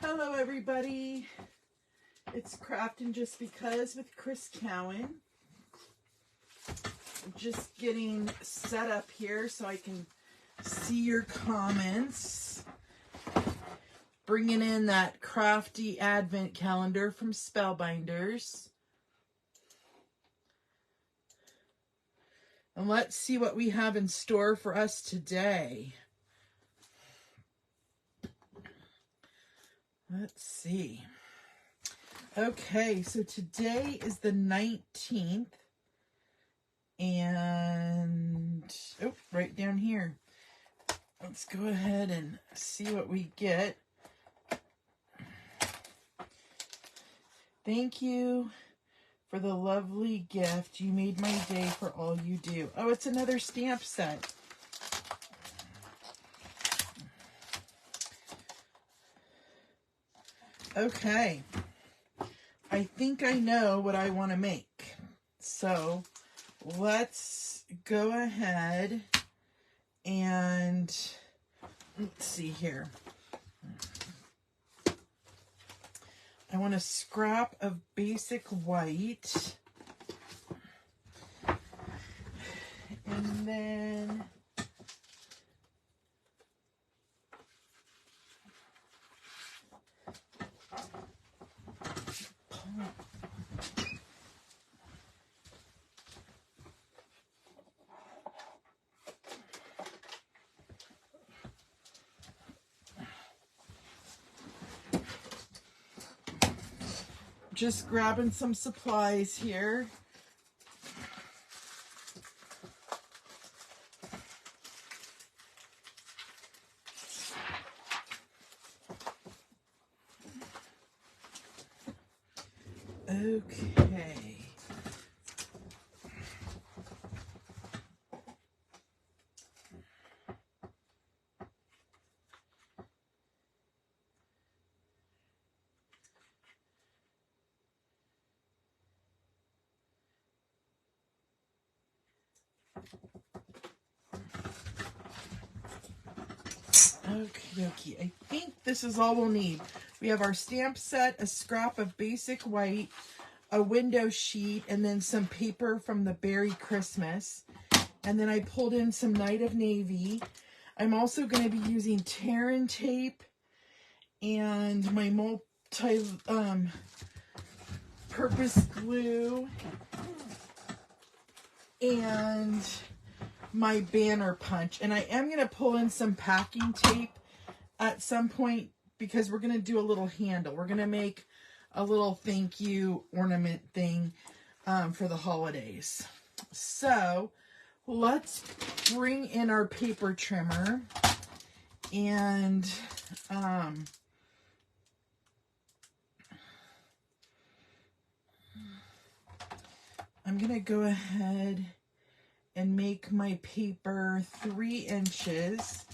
Hello everybody, it's Crafting Just Because with Chris Cowan. I'm just getting set up here so I can see your comments. Bringing in that Crafty Advent calendar from Spellbinders. And let's see what we have in store for us today. Let's see. Okay, so today is the 19th. And, oh, right down here. Let's go ahead and see what we get. Thank you for the lovely gift. You made my day for all you do. Oh, it's another stamp set. Okay. I think I know what I want to make. So let's go ahead and let's see here. I want a scrap of basic white. And then just grabbing some supplies here. Okay. Okie dokie. I think this is all we'll need. We have our stamp set, a scrap of basic white, a window sheet, and then some paper from the Berry Christmas. And then I pulled in some Night of Navy. I'm also going to be using Terran tape and my multi-purpose glue and my banner punch. And I am going to pull in some packing tape at some point because we're going to do a little handle. We're going to make a little thank you ornament thing for the holidays. So let's bring in our paper trimmer and I'm going to go ahead and make my paper 3 inches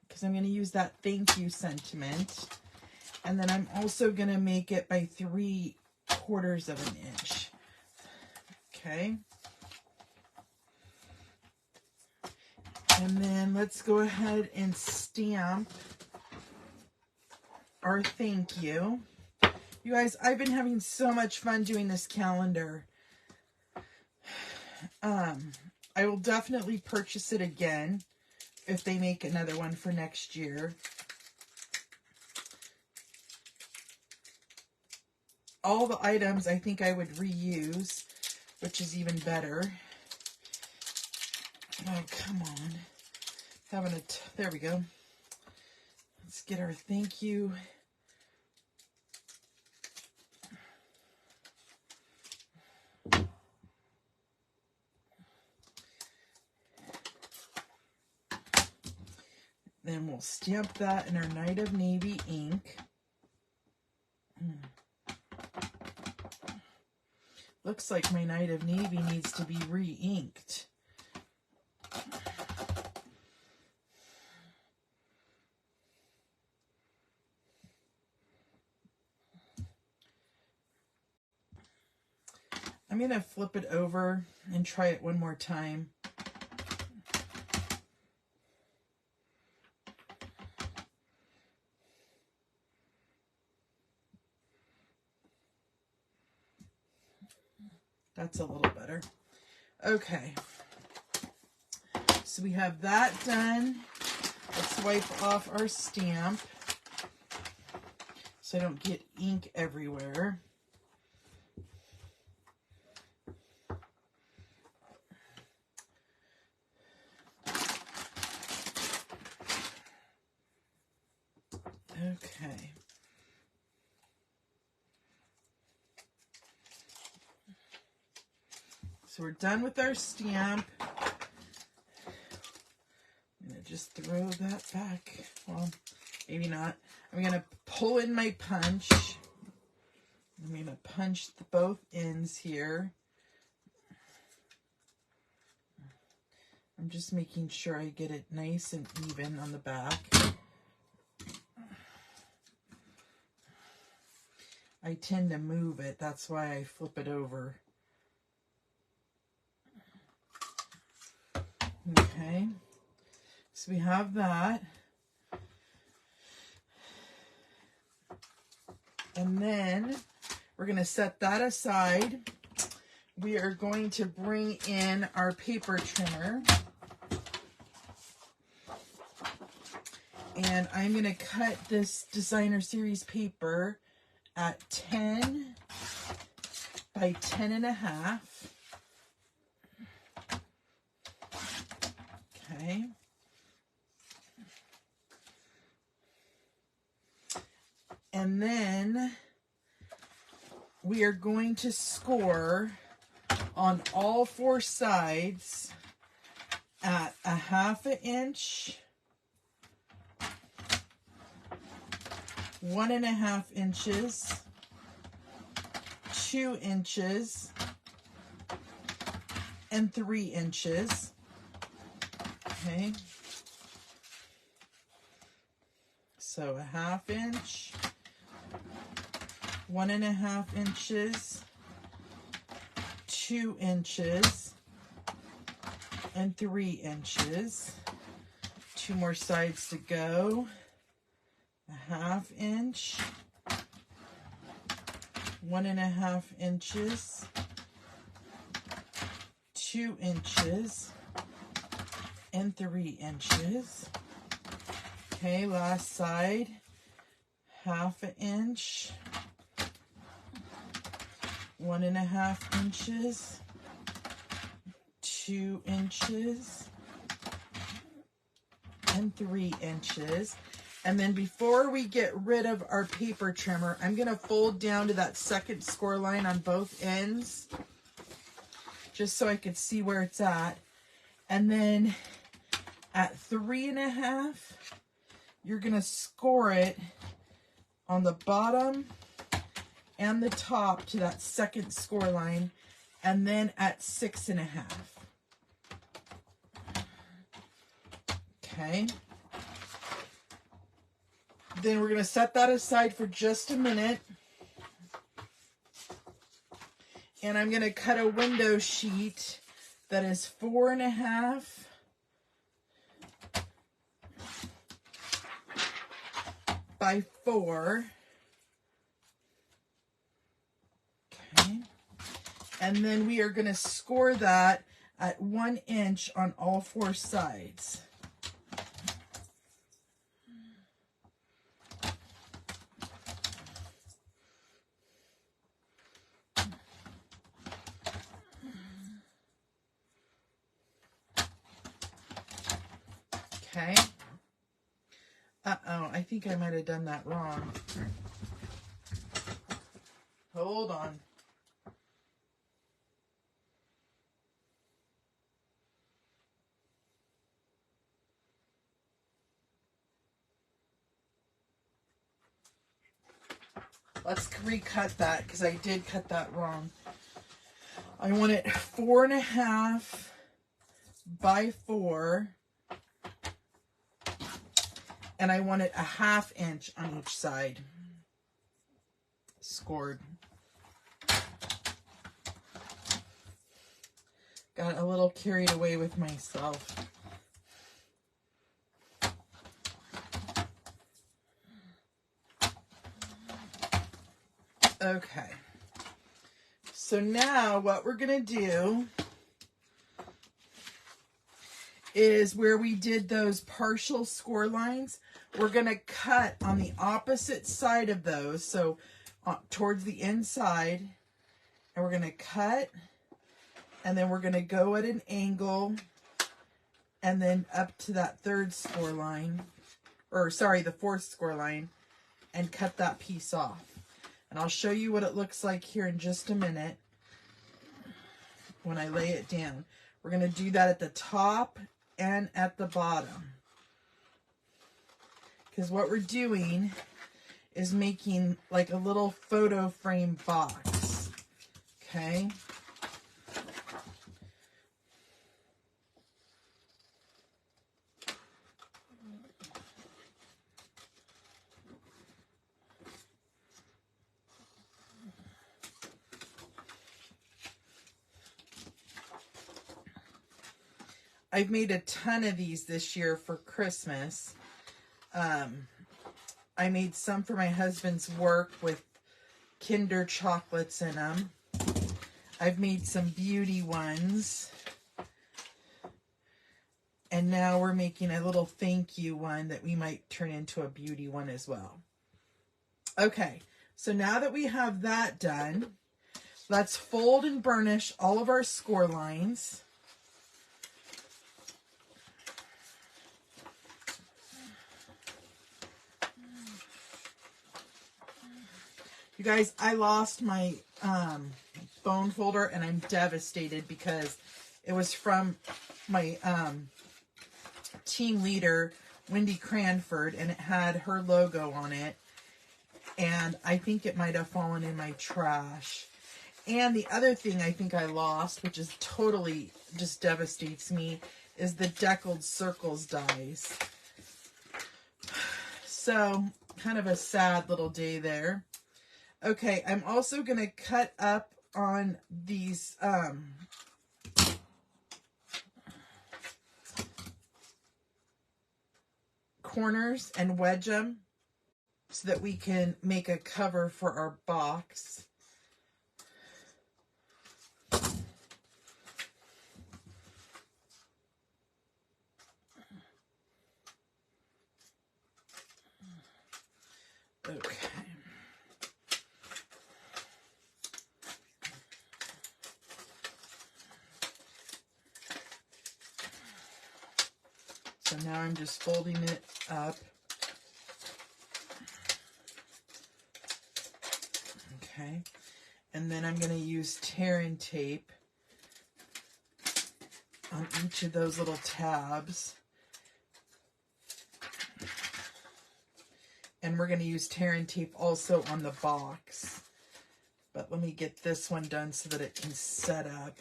because I'm going to use that thank you sentiment. And then I'm also going to make it by 3/4 of an inch. Okay. And then let's go ahead and stamp our thank you. You guys, I've been having so much fun doing this calendar. I will definitely purchase it again if they make another one for next year. All the items I think I would reuse, which is even better. Oh, come on. There we go. Let's get our thank you. Then we'll stamp that in our Night of Navy ink. Looks like my Night of Navy needs to be re-inked. I'm going to flip it over and try it one more time. That's a little better. Okay. So we have that done. Let's wipe off our stamp so I don't get ink everywhere. Okay. So we're done with our stamp. I'm going to just throw that back. Well, maybe not. I'm going to pull in my punch. I'm going to punch both ends here. I'm just making sure I get it nice and even on the back. I tend to move it. That's why I flip it over. Okay. So we have that. And then we're going to set that aside. We are going to bring in our paper trimmer. And I'm going to cut this designer series paper at 10 by 10.5. Okay. And then we are going to score on all 4 sides at 1/2 inch, 1.5 inches, 2 inches, and 3 inches. Okay. So 1/2 inch, 1.5 inches, 2 inches, and 3 inches. 2 more sides to go. 1/2 inch, 1.5 inches, 2 inches, and 3 inches. Okay, last side, 1/2 inch, 1.5 inches, 2 inches, and 3 inches. And then before we get rid of our paper trimmer, I'm going to fold down to that second score line on both ends, just so I could see where it's at. And then at 3.5, you're going to score it on the bottom and the top to that second score line, and then at 6.5. Okay. Then we're going to set that aside for just a minute. And I'm going to cut a window sheet that is 4.5 by 4. Okay. And then we are going to score that at 1 inch on all 4 sides. Okay. Uh-oh, I think I might have done that wrong. Hold on. Let's recut that because I did cut that wrong. I want it 4.5 by 4. And I want it 1/2 inch on each side. Scored. Got a little carried away with myself. Okay. So now what we're going to do is where we did those partial score lines, we're going to cut on the opposite side of those. So towards the inside, and we're going to cut, and then we're going to go at an angle, and then up to that third score line, or sorry, the fourth score line, and cut that piece off. And I'll show you what it looks like here in just a minute when I lay it down. We're going to do that at the top and at the bottom. Because what we're doing is making like a little photo frame box. Okay? I've made a ton of these this year for Christmas. I made some for my husband's work with Kinder chocolates in them. I've made some beauty ones. And now we're making a little thank you one that we might turn into a beauty one as well. Okay, so now that we have that done, let's fold and burnish all of our score lines. You guys, I lost my bone folder and I'm devastated because it was from my team leader, Wendy Cranford, and it had her logo on it. And I think it might have fallen in my trash. And the other thing I think I lost, which is totally just devastates me, is the deckled circles dies. So, kind of a sad little day there. Okay, I'm also going to cut up on these corners and wedge them so that we can make a cover for our box. Okay. So now I'm just folding it up. Okay. And then I'm going to use tear and tape on each of those little tabs. And we're going to use tear and tape also on the box. But let me get this one done so that it can set up.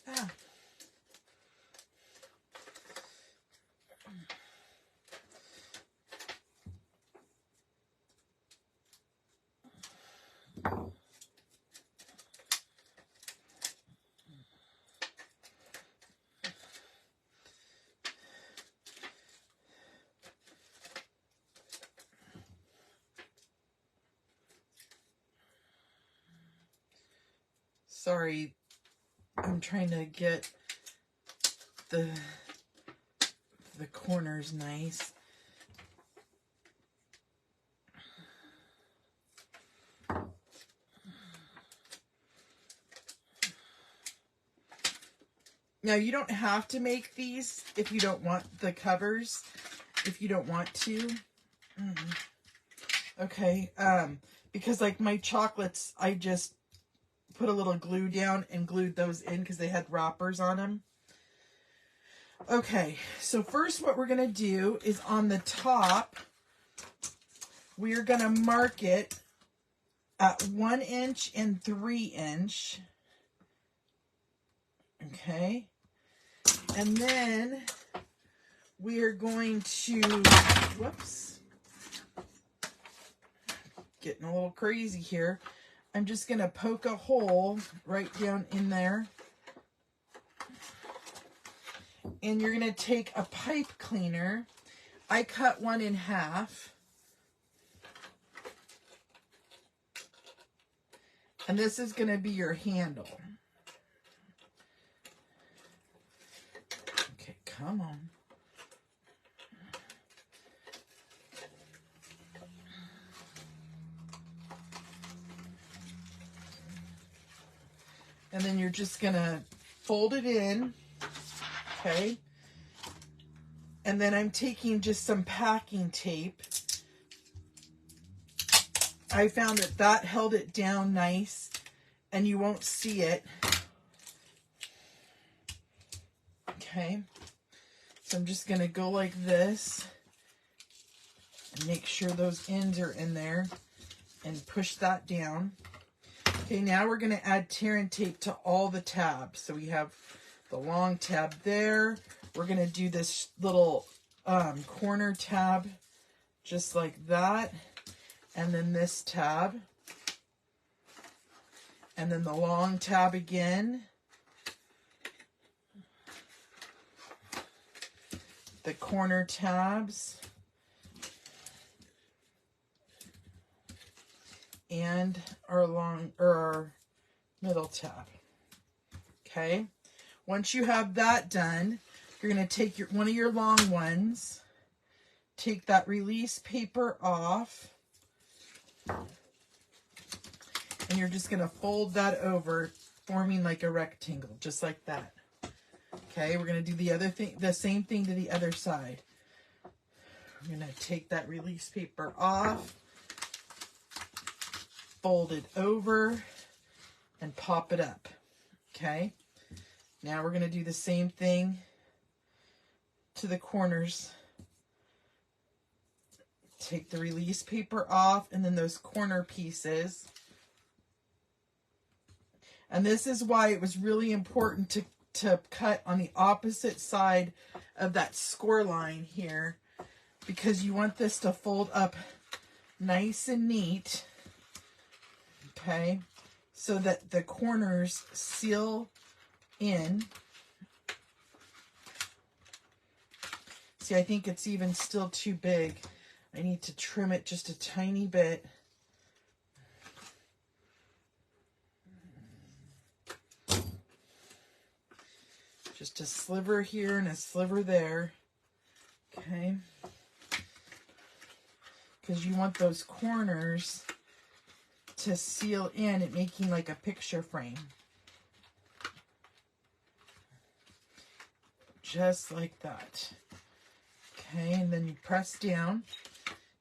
Ah. Sorry, I'm trying to get the corners nice. Now, you don't have to make these if you don't want the covers, if you don't want to. Okay, because like my chocolates, I just put a little glue down and glued those in because they had wrappers on them. Okay, so first what we're going to do is on the top, we're going to mark it at 1 inch and 3 inch. Okay, and then we are going to, whoops, getting a little crazy here. I'm just going to poke a hole right down in there. And you're going to take a pipe cleaner. I cut one in half. And this is going to be your handle. Okay, come on. And then you're just going to fold it in, okay? And then I'm taking just some packing tape. I found that that held it down nice and you won't see it. Okay, so I'm just going to go like this and make sure those ends are in there and push that down. Okay, now we're going to add tear and tape to all the tabs. So we have the long tab there. We're going to do this little corner tab just like that. And then this tab. And then the long tab again. The corner tabs. And our middle tab. Okay. Once you have that done, you're going to take one of your long ones, take that release paper off, and you're just going to fold that over, forming like a rectangle, just like that. Okay, we're going to do the same thing to the other side. We're going to take that release paper off, fold it over, and pop it up. Okay, now we're going to do the same thing to the corners. Take the release paper off and then those corner pieces. And this is why it was really important to cut on the opposite side of that score line here, because you want this to fold up nice and neat. Okay, so that the corners seal in. See, I think it's even still too big. I need to trim it just a tiny bit. Just a sliver here and a sliver there. Okay. Because you want those corners to seal in and making like a picture frame. Just like that. Okay, and then you press down.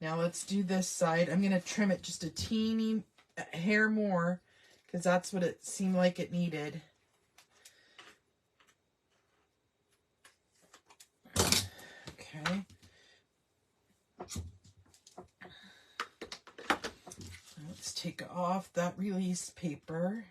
Now let's do this side. I'm going to trim it just a teeny hair more because that's what it seemed like it needed. Okay. Let's take off that release paper.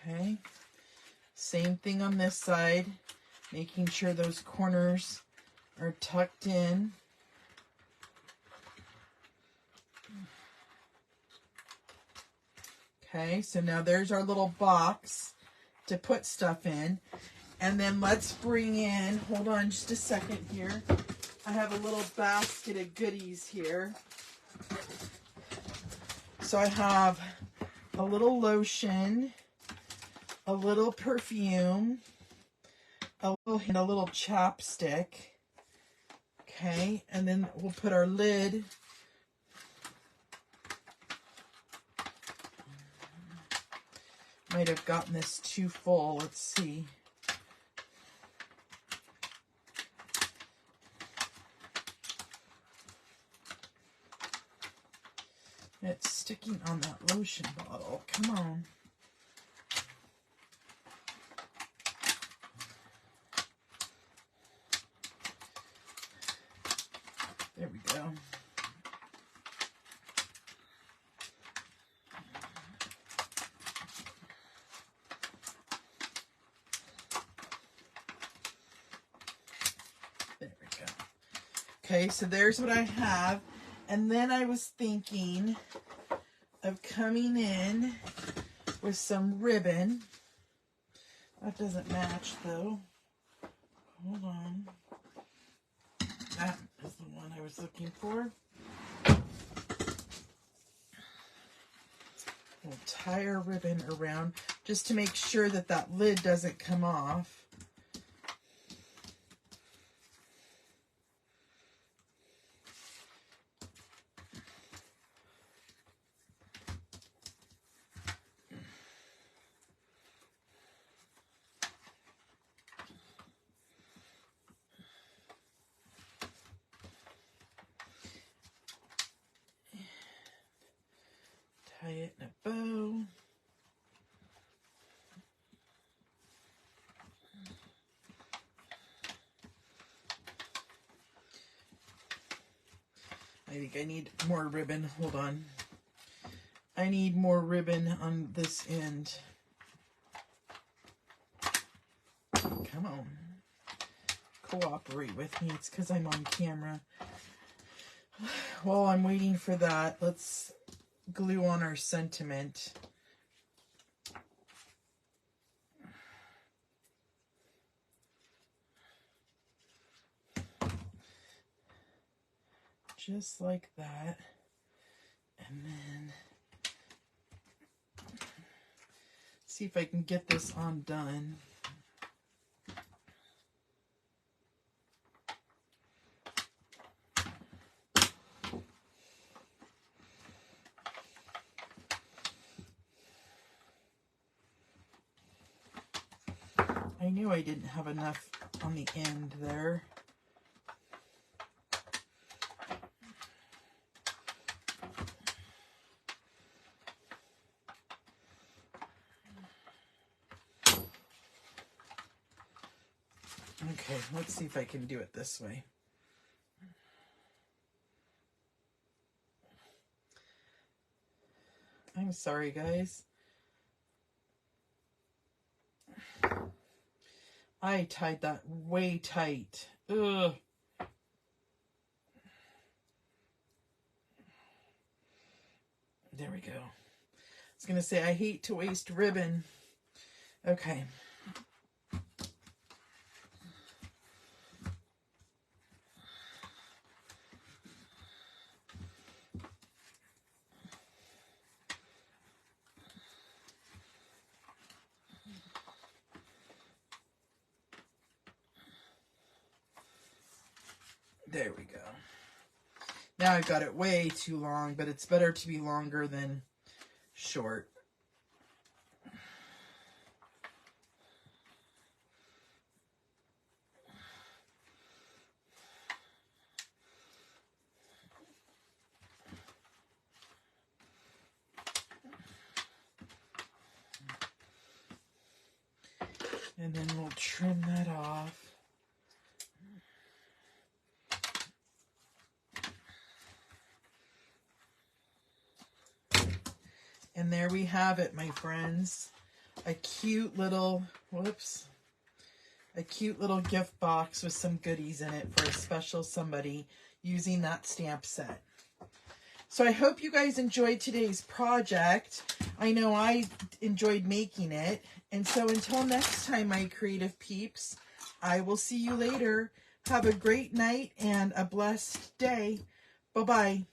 Okay, same thing on this side, making sure those corners are tucked in. Okay, so now there's our little box to put stuff in. And then let's bring in, hold on just a second here. I have a little basket of goodies here. So I have a little lotion, a little perfume, a little chapstick. Okay, and then we'll put our lid. Might have gotten this too full. Let's see. It's sticking on that lotion bottle. Come on. There we go. There we go. Okay, so there's what I have. And then I was thinking of coming in with some ribbon. That doesn't match though. Hold on. That is the one I was looking for. We'll tie our ribbon around just to make sure that that lid doesn't come off. Tie it in a bow. I think I need more ribbon. Hold on. I need more ribbon on this end. Come on. Cooperate with me. It's because I'm on camera. While I'm waiting for that, let's glue on our sentiment. Just like that. And then see if I can get this undone. I knew I didn't have enough on the end there. Okay, let's see if I can do it this way. I'm sorry, guys. I tied that way tight. Ugh. There we go. I was going to say, I hate to waste ribbon. Okay. There we go. Now I've got it way too long, but it's better to be longer than short. And then we'll trim that off. And there we have it, my friends. A cute little, a cute little gift box with some goodies in it for a special somebody using that stamp set. So I hope you guys enjoyed today's project. I know I enjoyed making it. And so until next time, my creative peeps, I will see you later. Have a great night and a blessed day. Bye-bye.